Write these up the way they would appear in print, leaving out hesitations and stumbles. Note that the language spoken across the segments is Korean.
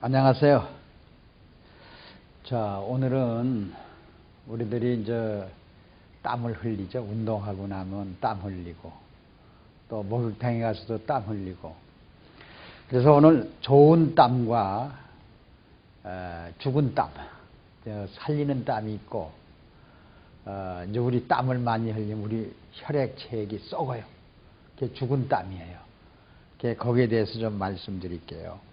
안녕하세요. 자, 오늘은 우리들이 이제 땀을 흘리죠. 운동하고 나면 땀 흘리고, 또 목욕탕에 가서도 땀 흘리고. 그래서 오늘 좋은 땀과 죽은 땀, 살리는 땀이 있고, 이제 우리 땀을 많이 흘리면 우리 혈액체액이 썩어요. 그게 죽은 땀이에요. 거기에 대해서 좀 말씀드릴게요.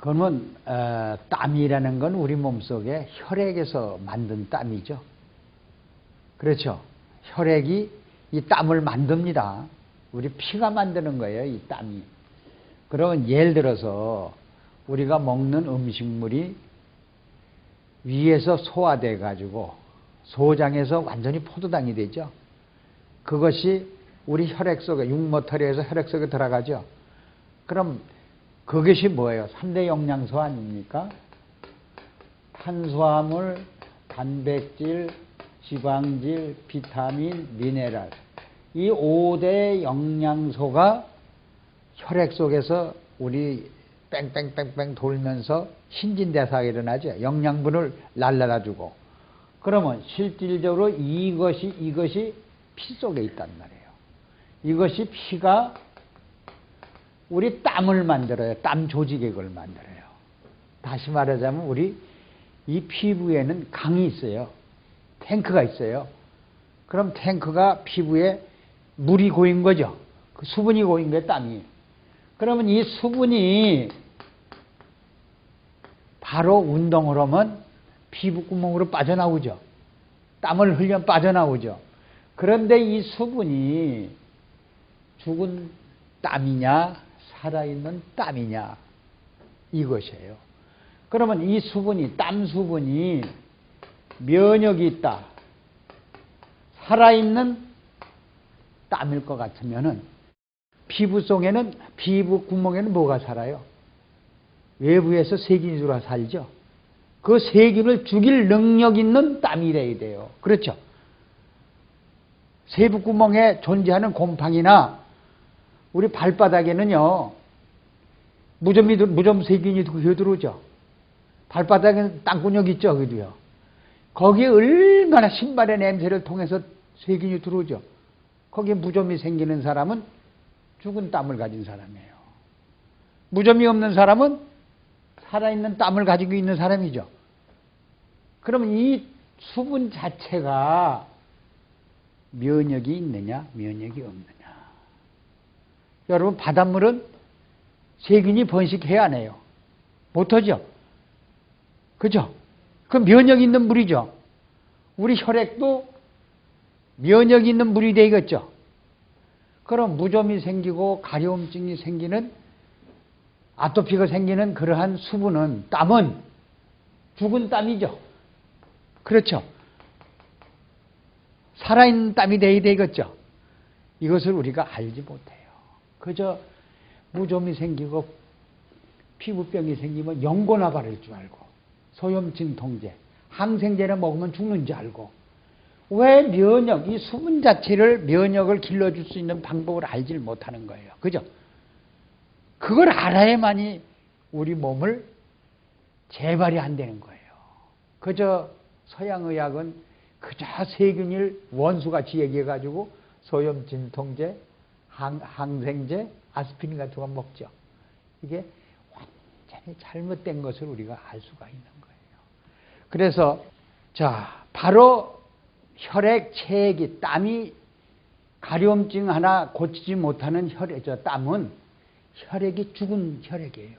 그러면 땀이라는 건 우리 몸속에 혈액에서 만든 땀이죠. 그렇죠. 혈액이 이 땀을 만듭니다. 우리 피가 만드는 거예요, 이 땀이. 그러면 예를 들어서 우리가 먹는 음식물이 위에서 소화돼 가지고 소장에서 완전히 포도당이 되죠. 그것이 우리 혈액 속에, 육모터리에서 혈액 속에 들어가죠. 그럼 그것이 뭐예요? 3대 영양소 아닙니까? 탄수화물, 단백질, 지방질, 비타민, 미네랄. 이 5대 영양소가 혈액 속에서 우리 뺑뺑뺑뺑 돌면서 신진대사가 일어나죠. 영양분을 날라다주고. 그러면 실질적으로 이것이 피 속에 있단 말이에요. 이것이 피가 우리 땀을 만들어요. 땀 조직액을 만들어요. 다시 말하자면 우리 이 피부에는 강이 있어요. 탱크가 있어요. 그럼 탱크가 피부에 물이 고인 거죠. 그 수분이 고인 거예요, 땀이. 그러면 이 수분이 바로 운동을 하면 피부 구멍으로 빠져나오죠. 땀을 흘리면 빠져나오죠. 그런데 이 수분이 죽은 땀이냐 살아있는 땀이냐 이것이에요. 그러면 이 수분이, 땀 수분이 면역이 있다, 살아있는 땀일 것 같으면은 피부 속에는, 피부 구멍에는 뭐가 살아요? 외부에서 세균이 들어와 살죠. 그 세균을 죽일 능력 있는 땀이래야 돼요. 그렇죠? 세부 구멍에 존재하는 곰팡이나 우리 발바닥에는요, 무좀 세균이 들어오죠. 발바닥에는 땅구녕 있죠, 그도요. 거기에 얼마나 신발의 냄새를 통해서 세균이 들어오죠. 거기에 무좀이 생기는 사람은 죽은 땀을 가진 사람이에요. 무좀이 없는 사람은 살아있는 땀을 가지고 있는 사람이죠. 그러면 이 수분 자체가 면역이 있느냐, 면역이 없느냐. 여러분, 바닷물은 세균이 번식해야 안 해요? 못하죠? 그죠? 그 면역 있는 물이죠? 우리 혈액도 면역 있는 물이 되겠죠? 그럼 무좀이 생기고 가려움증이 생기는, 아토피가 생기는 그러한 수분은, 땀은 죽은 땀이죠? 그렇죠? 살아있는 땀이 돼야 되겠죠? 이것을 우리가 알지 못해요. 그저 무좀이 생기고 피부병이 생기면 연고나 바를 줄 알고, 소염진통제, 항생제를 먹으면 죽는 줄 알고, 왜 면역, 이 수분 자체를, 면역을 길러줄 수 있는 방법을 알지를 못하는 거예요. 그죠? 그걸 알아야만이 우리 몸을 재발이 안 되는 거예요. 그저 서양의학은 그저 세균을 원수같이 얘기해가지고 소염진통제, 항생제, 아스피린 같은 거 먹죠. 이게 완전히 잘못된 것을 우리가 알 수가 있는 거예요. 그래서 자, 바로 혈액 체액이, 땀이, 가려움증 하나 고치지 못하는 땀은 혈액이 죽은 혈액이에요.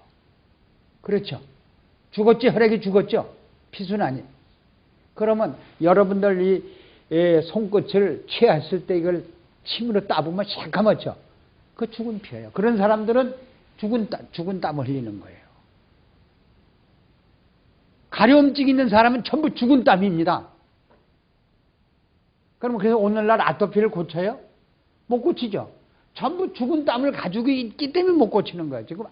그렇죠? 죽었지, 혈액이 죽었죠? 피순 아니. 그러면 여러분들 이 손끝을 취했을 때 이걸 침으로 따보면 새까맣죠? 그 죽은 피예요. 그런 사람들은 죽은 땀을 흘리는 거예요. 가려움증 있는 사람은 전부 죽은 땀입니다. 그럼 그래서 오늘날 아토피를 고쳐요? 못 고치죠? 전부 죽은 땀을 가지고 있기 때문에 못 고치는 거예요. 지금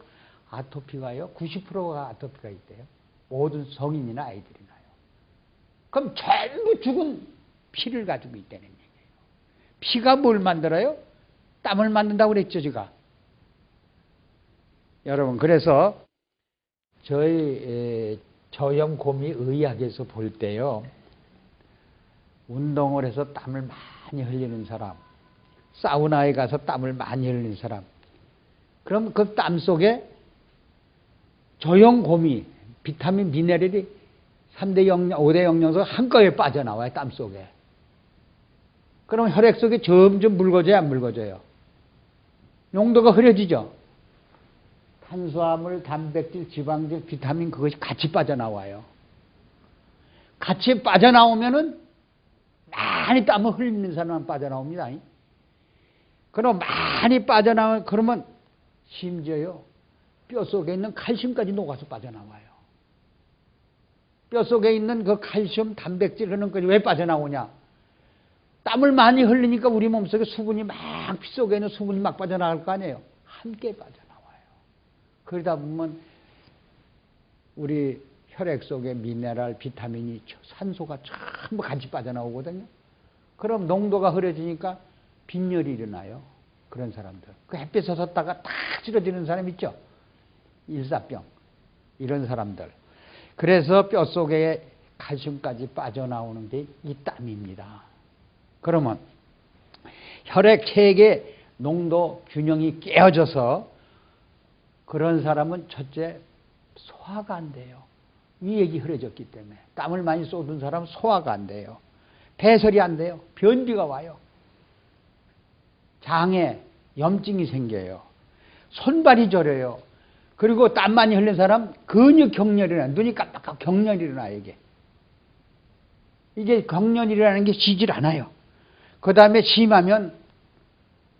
아토피가요, 90%가 아토피가 있대요. 모든 성인이나 아이들이 나요. 그럼 전부 죽은 피를 가지고 있다는 얘기예요. 피가 뭘 만들어요? 땀을 만든다고 그랬죠, 제가. 여러분, 그래서 저희 저염고미 의학에서 볼 때요, 운동을 해서 땀을 많이 흘리는 사람, 사우나에 가서 땀을 많이 흘리는 사람, 그럼 그 땀 속에 저염고미, 비타민, 미네랄이 3대 영양, 5대 영양소 한꺼번에 빠져나와요, 땀 속에. 그럼 혈액 속에 점점 묽어져요, 안 묽어져요? 농도가 흐려지죠? 탄수화물, 단백질, 지방질, 비타민 그것이 같이 빠져나와요. 같이 빠져나오면은 많이 땀을 흘리는 사람만 빠져나옵니다. 그럼 많이 빠져나오면, 그러면 심지어요, 뼈 속에 있는 칼슘까지 녹아서 빠져나와요. 뼈 속에 있는 그 칼슘, 단백질 그런 것이 왜 빠져나오냐? 땀을 많이 흘리니까 우리 몸속에 수분이 막, 피 속에 있는 수분이 막 빠져나갈 거 아니에요. 함께 빠져나와요. 그러다 보면 우리 혈액 속에 미네랄, 비타민이, 산소가 전부 같이 빠져나오거든요. 그럼 농도가 흐려지니까 빈혈이 일어나요. 그런 사람들. 그 햇빛에 섰다가 탁 쓰러지는 사람 있죠? 일사병. 이런 사람들. 그래서 뼈 속에 칼슘까지 빠져나오는 게 이 땀입니다. 그러면 혈액 체액의 농도 균형이 깨어져서 그런 사람은 첫째 소화가 안 돼요. 위액이 흐려졌기 때문에. 땀을 많이 쏟은 사람은 소화가 안 돼요. 배설이 안 돼요. 변비가 와요. 장에 염증이 생겨요. 손발이 저려요. 그리고 땀 많이 흘린 사람 근육 경련이 일어나. 눈이 깜빡하고 경련이 일어나. 이게 경련이라는 게 쉬질 않아요. 그 다음에 심하면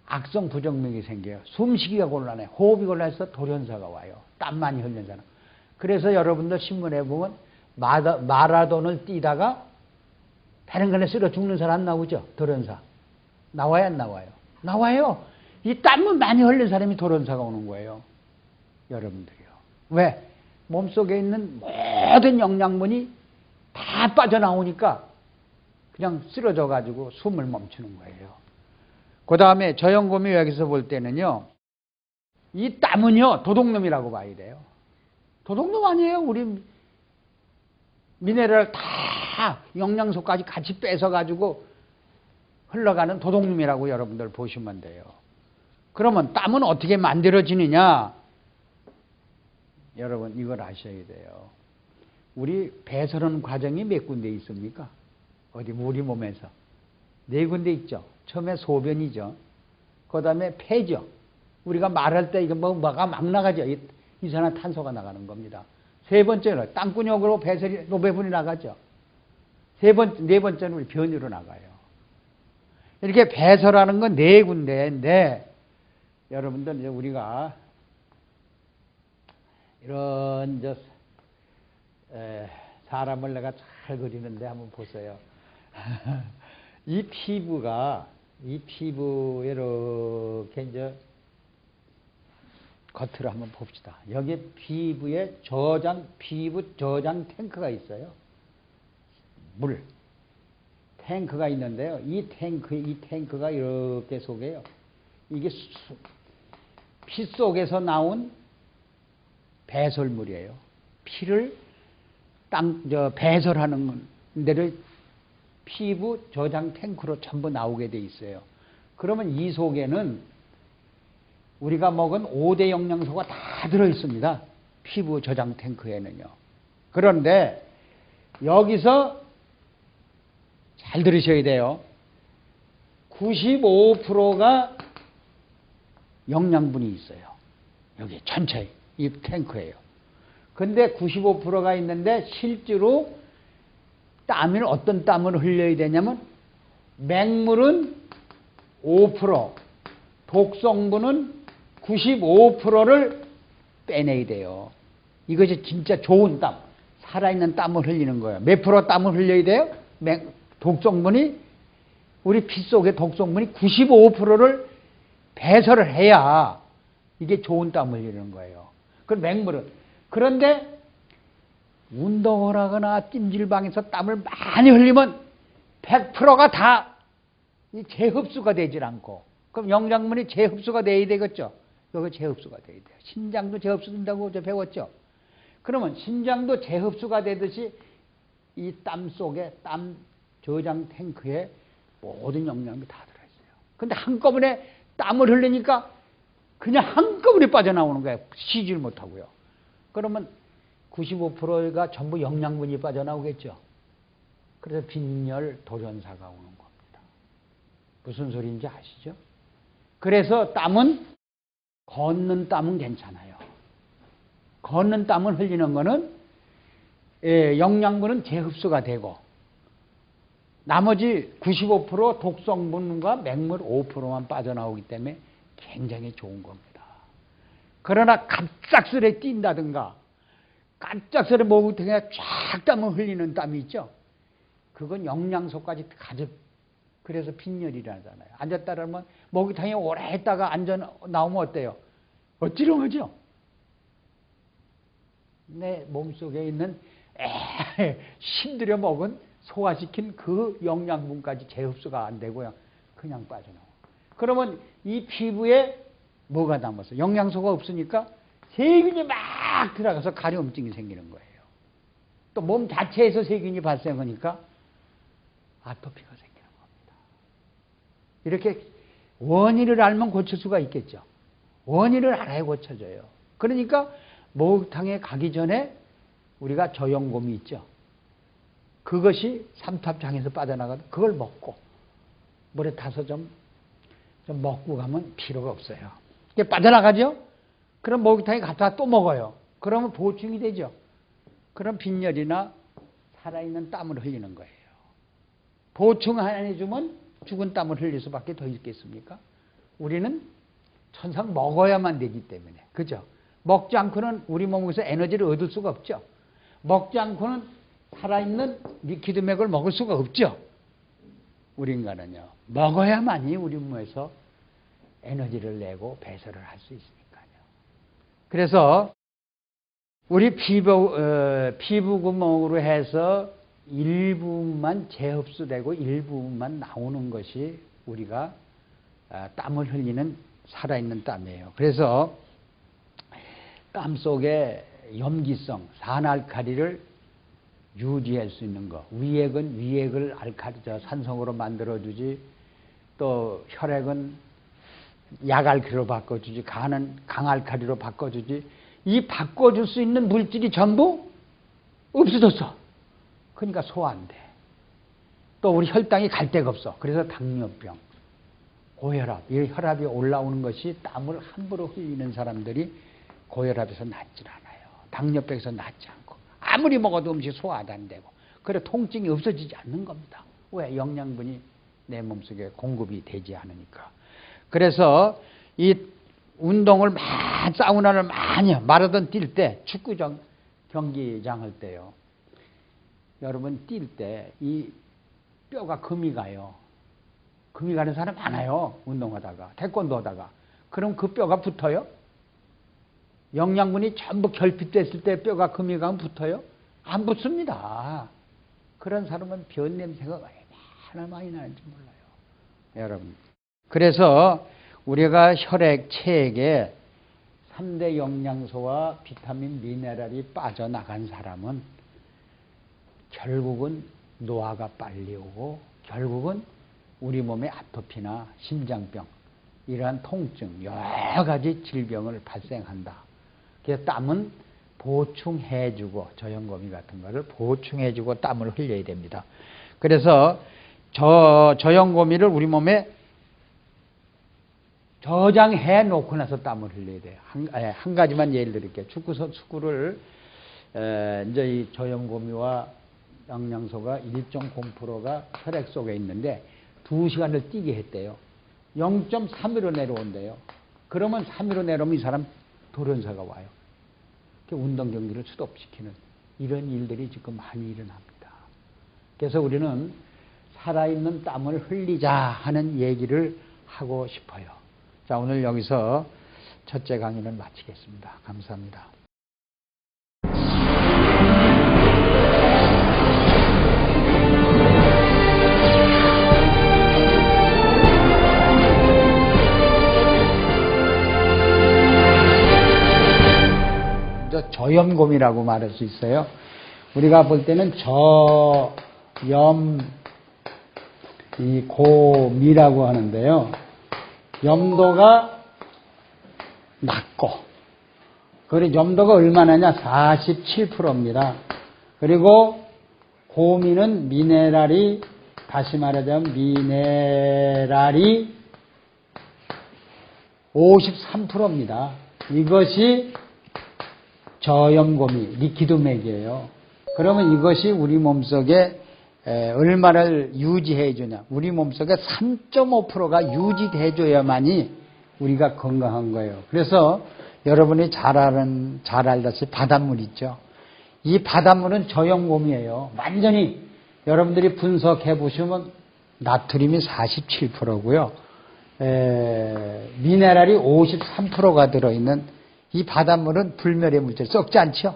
악성 부정맥이 생겨요. 숨쉬기가 곤란해. 호흡이 곤란해서 돌연사가 와요. 땀 많이 흘린 사람. 그래서 여러분들 신문에 보면 마라톤을 뛰다가 다른 건에 쓰러 죽는 사람 나오죠? 돌연사. 나와요, 안 나와요? 나와요. 이 땀을 많이 흘린 사람이 돌연사가 오는 거예요. 여러분들이요. 왜? 몸속에 있는 모든 영양분이 다 빠져나오니까 그냥 쓰러져 가지고 숨을 멈추는 거예요. 그 다음에 저염고미 여기서 볼 때는요, 이 땀은요 도둑놈이라고 봐야 돼요. 도둑놈 아니에요. 우리 미네랄 다 영양소까지 같이 뺏어 가지고 흘러가는 도둑놈이라고 여러분들 보시면 돼요. 그러면 땀은 어떻게 만들어지느냐? 여러분 이걸 아셔야 돼요. 우리 배설하는 과정이 몇 군데 있습니까? 어디 우리 몸에서 4군데 있죠. 처음에 소변이죠. 그 다음에 폐죠. 우리가 말할 때 이거 뭐가 막 나가죠. 이산화탄소가 나가는 겁니다. 세 번째는 땀구녕으로 배설이 노폐분이 나가죠. 네 번째는 우리 변으로 나가요. 이렇게 배설하는 건 4군데인데 여러분들 이제 우리가 이런 사람을 내가 잘 그리는데 한번 보세요. 이 피부 이렇게 이제 겉으로 한번 봅시다. 여기 피부 저장 탱크가 있어요. 물 탱크가 있는데요. 이 탱크가 이렇게 속에요. 이게 피 속에서 나온 배설물이에요. 피를 배설하는 데를 피부 저장 탱크로 전부 나오게 돼 있어요. 그러면 이 속에는 우리가 먹은 5대 영양소가 다 들어 있습니다. 피부 저장 탱크에는요. 그런데 여기서 잘 들으셔야 돼요. 95%가 영양분이 있어요. 여기 전체 이 탱크예요. 근데 95%가 있는데 실제로 어떤 땀을 흘려야 되냐면 맹물은 5%, 독성분은 95%를 빼내야 돼요. 이것이 진짜 좋은 땀, 살아있는 땀을 흘리는 거예요. 몇 프로 땀을 흘려야 돼요? 독성분이 우리 피 속의 독성분이 95%를 배설을 해야 이게 좋은 땀을 흘리는 거예요. 그럼 맹물은 그런데 운동을 하거나 찜질방에서 땀을 많이 흘리면 100%가 다 재흡수가 되질 않고 그럼 영양분이 재흡수가 돼야 되겠죠. 여기 재흡수가 돼야 돼요. 신장도 재흡수된다고 배웠죠. 그러면 신장도 재흡수가 되듯이 이 땀 속에 땀 저장 탱크에 모든 영양이 다 들어있어요. 근데 한꺼번에 땀을 흘리니까 그냥 한꺼번에 빠져나오는 거예요. 쉬질 못하고요. 그러면 95%가 전부 영양분이 빠져나오겠죠. 그래서 빈혈, 돌연사가 오는 겁니다. 무슨 소리인지 아시죠? 그래서 땀은 걷는 땀은 괜찮아요. 걷는 땀을 흘리는 거는 영양분은 재흡수가 되고 나머지 95% 독성분과 맹물 5%만 빠져나오기 때문에 굉장히 좋은 겁니다. 그러나 갑작스레 뛴다든가 갑작스레 목욕탕에 쫙 땀을 흘리는 땀이 있죠. 그건 영양소까지 가득, 그래서 빈혈이라잖아요. 앉았다 그러면 목욕탕에 오래 있다가 나오면 어때요? 어찌렁하죠? 내 몸속에 있는 힘들여 먹은 소화시킨 그 영양분까지 재흡수가 안 되고요. 그냥 빠져나오고. 그러면 이 피부에 뭐가 남았어? 영양소가 없으니까 세균이 막 들어가서 가려움증이 생기는 거예요. 또 몸 자체에서 세균이 발생하니까 아토피가 생기는 겁니다. 이렇게 원인을 알면 고칠 수가 있겠죠. 원인을 알아야 고쳐져요. 그러니까 목욕탕에 가기 전에 우리가 저염곰이 있죠. 그것이 삼탑장에서 빠져나가도 그걸 먹고 물에 타서 좀 먹고 가면 필요가 없어요. 이게 빠져나가죠? 그럼 목욕탕에 갔다가 또 먹어요. 그러면 보충이 되죠. 그럼 빈혈이나 살아있는 땀을 흘리는 거예요. 보충 안 해주면 죽은 땀을 흘릴 수밖에 더 있겠습니까? 우리는 천상 먹어야만 되기 때문에. 그죠? 먹지 않고는 우리 몸에서 에너지를 얻을 수가 없죠. 먹지 않고는 살아있는 리퀴드맥을 먹을 수가 없죠. 우리 인간은요. 먹어야만이 우리 몸에서 에너지를 내고 배설을 할 수 있으니까요. 그래서 우리 피부 구멍으로 해서 일부분만 재흡수되고 일부분만 나오는 것이 우리가 땀을 흘리는 살아있는 땀이에요. 그래서 땀 속에 염기성, 산알칼리를 유지할 수 있는 것. 위액은 위액을 산성으로 만들어주지, 또 혈액은 약알칼리로 바꿔주지, 간은 강알칼리로 바꿔주지, 이 바꿔줄 수 있는 물질이 전부 없어졌어. 그러니까 소화 안 돼. 또 우리 혈당이 갈 데가 없어. 그래서 당뇨병, 고혈압, 이 혈압이 올라오는 것이 땀을 함부로 흘리는 사람들이 고혈압에서 낫질 않아요. 당뇨병에서 낫지 않고. 아무리 먹어도 음식 소화도 안 되고. 그래 통증이 없어지지 않는 겁니다. 왜? 영양분이 내 몸속에 공급이 되지 않으니까. 그래서 이 운동을 사우나를 많이 마라톤 뛸 때, 축구장 경기장 할 때요. 여러분 뛸 때 이 뼈가 금이 가요. 금이 가는 사람 많아요. 운동하다가, 태권도 하다가. 그럼 그 뼈가 붙어요? 영양분이 전부 결핍됐을 때 뼈가 금이 가면 붙어요? 안 붙습니다. 그런 사람은 변 냄새가 얼마나 많이 나는지 몰라요. 여러분. 그래서 우리가 혈액, 체액에 3대 영양소와 비타민, 미네랄이 빠져나간 사람은 결국은 노화가 빨리 오고 결국은 우리 몸에 아토피나 심장병, 이러한 통증, 여러 가지 질병을 발생한다. 그래서 땀은 보충해주고, 저염고미 같은 거를 보충해주고 땀을 흘려야 됩니다. 그래서 저염고미를 우리 몸에 저장해 놓고 나서 땀을 흘려야 돼요. 한 가지만 예를 들을게요. 축구를 이제 이 저염고미와 영양소가 1.0%가 혈액 속에 있는데 2시간을 뛰게 했대요. 0.3으로 내려온대요. 그러면 3으로 내려오면 이 사람 돌연사가 와요. 운동 경기를 스톱시키는 이런 일들이 지금 많이 일어납니다. 그래서 우리는 살아있는 땀을 흘리자 하는 얘기를 하고 싶어요. 자, 오늘 여기서 첫째 강의는 마치겠습니다. 감사합니다. 그래서 저염곰이라고 말할 수 있어요. 우리가 볼 때는 이 곰이라고 하는데요. 염도가 낮고, 그리고 염도가 얼마나냐? 47%입니다. 그리고 고미는 미네랄이, 다시 말하자면 미네랄이 53%입니다. 이것이 저염고미, 리퀴드맥이에요. 그러면 이것이 우리 몸속에 얼마를 유지해 주냐? 우리 몸속에 3.5%가 유지해 줘야만이 우리가 건강한 거예요. 그래서 여러분이 잘 알다시피 바닷물 있죠. 이 바닷물은 저염곰이에요. 완전히 여러분들이 분석해 보시면 나트륨이 47%고요. 미네랄이 53%가 들어있는 이 바닷물은 불멸의 물질, 썩지 않죠?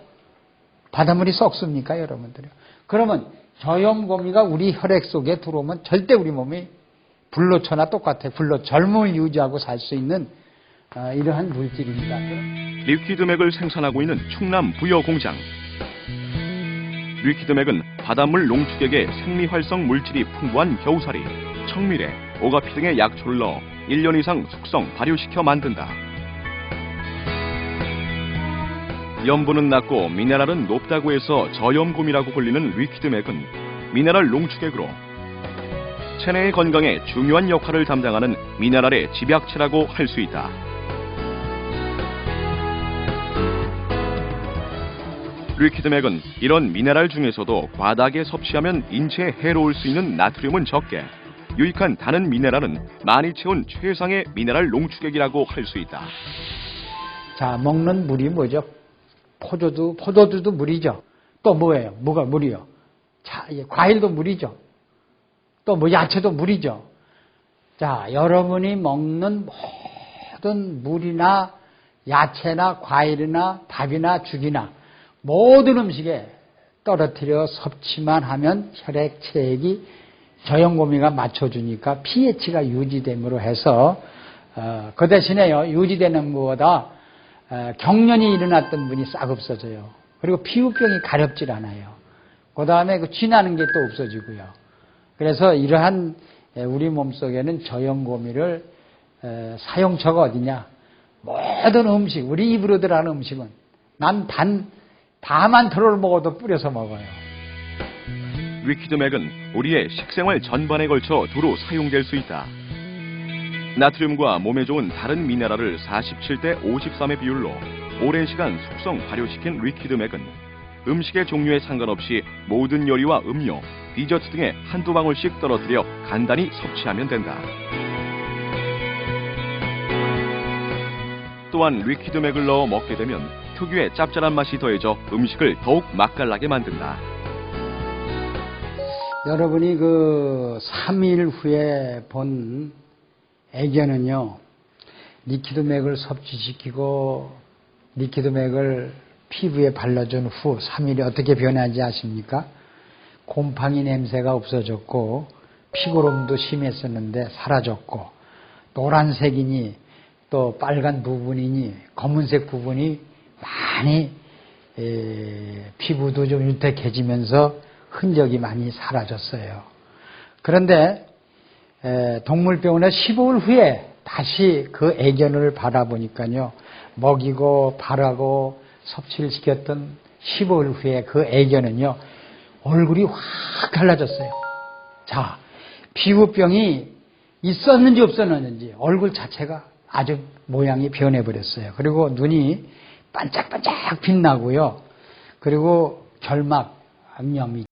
바닷물이 썩습니까, 여러분들요? 그러면 저염고미가 우리 혈액 속에 들어오면 절대 우리 몸이 불로초나 똑같아요. 젊음을 유지하고 살 수 있는 이러한 물질입니다. 리퀴드맥을 생산하고 있는 충남 부여공장. 리퀴드맥은 바닷물 농축액에 생리활성 물질이 풍부한 겨우살이, 청미래, 오가피 등의 약초를 넣어 1년 이상 숙성, 발효시켜 만든다. 염분은 낮고 미네랄은 높다고 해서 저염곰이라고 불리는 리퀴드맥은 미네랄 농축액으로 체내의 건강에 중요한 역할을 담당하는 미네랄의 집약체라고 할 수 있다. 리퀴드맥은 이런 미네랄 중에서도 과다하게 섭취하면 인체에 해로울 수 있는 나트륨은 적게, 유익한 다른 미네랄은 많이 채운 최상의 미네랄 농축액이라고 할 수 있다. 자, 먹는 물이 뭐죠? 포도주도 물이죠. 또 뭐예요? 뭐가 물이요? 자, 과일도 물이죠. 또 뭐 야채도 물이죠. 자, 여러분이 먹는 모든 물이나 야채나 과일이나 밥이나 죽이나 모든 음식에 떨어뜨려 섭취만 하면 혈액 체액이 저염고미가 맞춰주니까 pH가 유지됨으로 해서 그 대신에요, 유지되는 것보다 경련이 일어났던 분이 싹 없어져요. 그리고 피부병이 가렵질 않아요. 그 다음에 쥐나는 게 또 없어지고요. 그래서 이러한 우리 몸속에는 저염고미를 사용처가 어디냐? 모든 음식, 우리 입으로 들어가는 음식은 난 다만 들어를 먹어도 뿌려서 먹어요. 리퀴드맥은 우리의 식생활 전반에 걸쳐 두루 사용될 수 있다. 나트륨과 몸에 좋은 다른 미네랄을 47대 53의 비율로 오랜 시간 숙성 발효시킨 리퀴드맥은 음식의 종류에 상관없이 모든 요리와 음료, 디저트 등에 한두 방울씩 떨어뜨려 간단히 섭취하면 된다. 또한 리퀴드맥을 넣어 먹게 되면 특유의 짭짤한 맛이 더해져 음식을 더욱 맛깔나게 만든다. 여러분이 3일 후에 본 애견은요, 리퀴드맥을 섭취시키고 리퀴드맥을 피부에 발라준 후 3일이 어떻게 변하지 아십니까? 곰팡이 냄새가 없어졌고 피고름도 심했었는데 사라졌고, 노란색이니 또 빨간 부분이니 검은색 부분이 많이 피부도 좀 윤택해지면서 흔적이 많이 사라졌어요. 그런데 동물병원에 15일 후에 다시 그 애견을 바라보니까요, 먹이고 바라고 섭취를 시켰던 15일 후에 그 애견은요, 얼굴이 확 달라졌어요. 자, 피부병이 있었는지 없었는지 얼굴 자체가 아주 모양이 변해버렸어요. 그리고 눈이 반짝반짝 빛나고요. 그리고 결막, 안염이